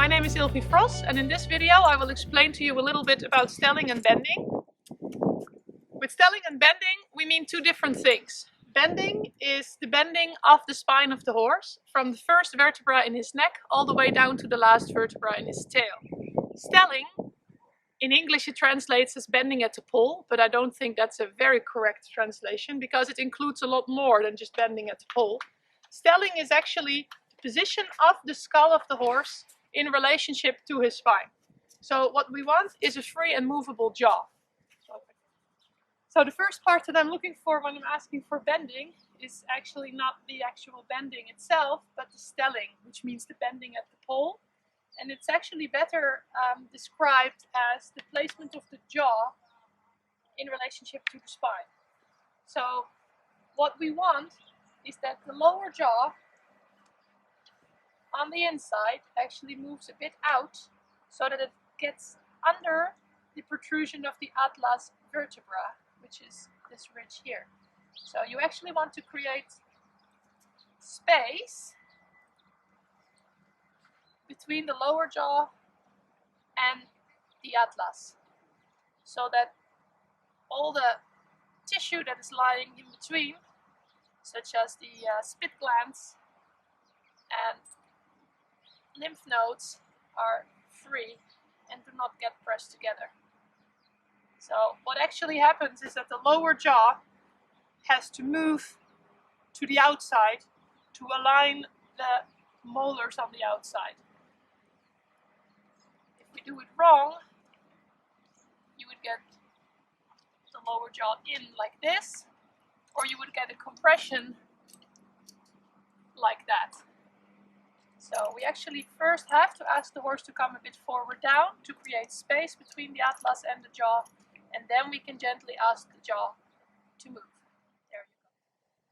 name is Ylvie Fros, and in this video I will explain to you a little bit about stelling and bending. With stelling and bending we mean two different things. Bending is the bending of the spine of the horse from the first vertebra in his neck all the way down to the last vertebra in his tail. Stelling, in English it translates as bending at the poll, but I don't think that's a very correct translation because it includes a lot more than just bending at the poll. Stelling is actually the position of the skull of the horse in relationship to his spine. So what we want is a free and movable jaw. So the first part that I'm looking for when I'm asking for bending is actually not the actual bending itself, but the stelling, which means the bending at the poll. And it's actually better described as the placement of the jaw in relationship to the spine. So what we want is that the lower jaw on the inside actually moves a bit out so that it gets under the protrusion of the atlas vertebra, which is this ridge here. So you actually want to create space between the lower jaw and the atlas, so that all the tissue that is lying in between, such as the spit glands and lymph nodes, are free and do not get pressed together. So what actually happens is that the lower jaw has to move to the outside to align the molars on the outside. If we do it wrong, you would get the lower jaw in like this, or you would get a compression like that. So we actually first have to ask the horse to come a bit forward down to create space between the atlas and the jaw, and then we can gently ask the jaw to move.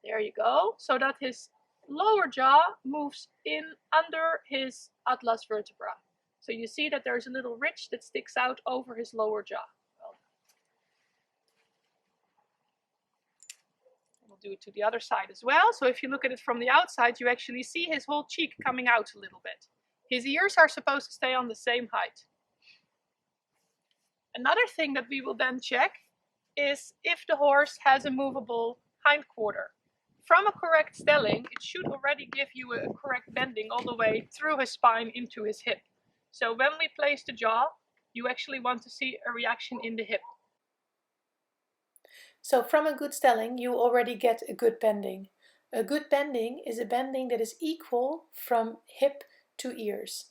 There you go. So that his lower jaw moves in under his atlas vertebra. So you see that there's a little ridge that sticks out over his lower jaw. We'll do it to the other side as well. So if you look at it from the outside, you actually see his whole cheek coming out a little bit. His ears are supposed to stay on the same height. Another thing that we will then check is if the horse has a movable hindquarter. From a correct stelling, it should already give you a correct bending all the way through his spine into his hip. So when we place the jaw, you actually want to see a reaction in the hip. So from a good stelling, you already get a good bending. A good bending is a bending that is equal from hip to ears.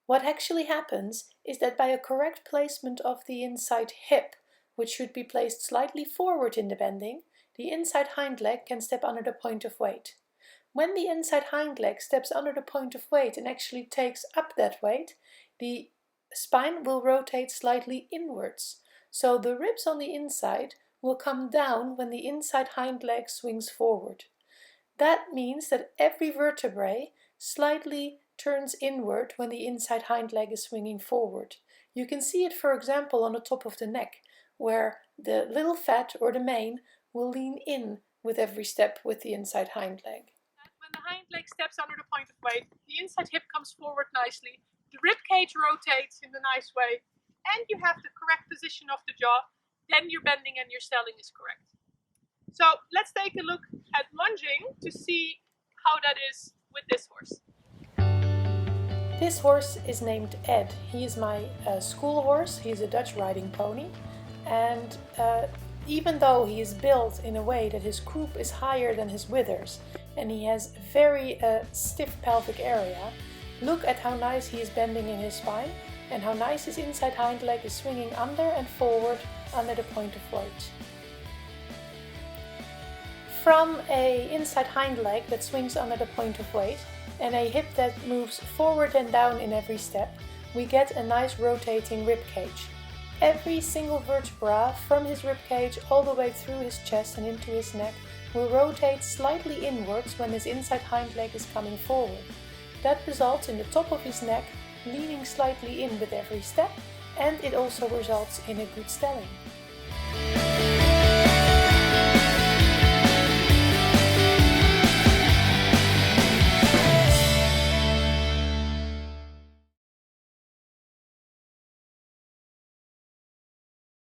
What actually happens is that by a correct placement of the inside hip, which should be placed slightly forward in the bending, the inside hind leg can step under the point of weight. When the inside hind leg steps under the point of weight and actually takes up that weight, the spine will rotate slightly inwards. So the ribs on the inside will come down when the inside hind leg swings forward. That means that every vertebrae slightly turns inward when the inside hind leg is swinging forward. You can see it, for example, on the top of the neck, where the little fat or the mane will lean in with every step with the inside hind leg. When the hind leg steps under the point of weight, the inside hip comes forward nicely, the rib cage rotates in a nice way, and you have the correct position of the jaw, then your bending and your stelling is correct. So let's take a look at lunging to see how that is with this horse. This horse is named Ed. He is my school horse. He is a Dutch riding pony, and even though he is built in a way that his croup is higher than his withers and he has very stiff pelvic area, look at how nice he is bending in his spine and how nice his inside hind leg is swinging under and forward under the point of weight. From an inside hind leg that swings under the point of weight and a hip that moves forward and down in every step, we get a nice rotating rib cage. Every single vertebra from his rib cage all the way through his chest and into his neck will rotate slightly inwards when his inside hind leg is coming forward. That results in the top of his neck leaning slightly in with every step, and it also results in a good stelling.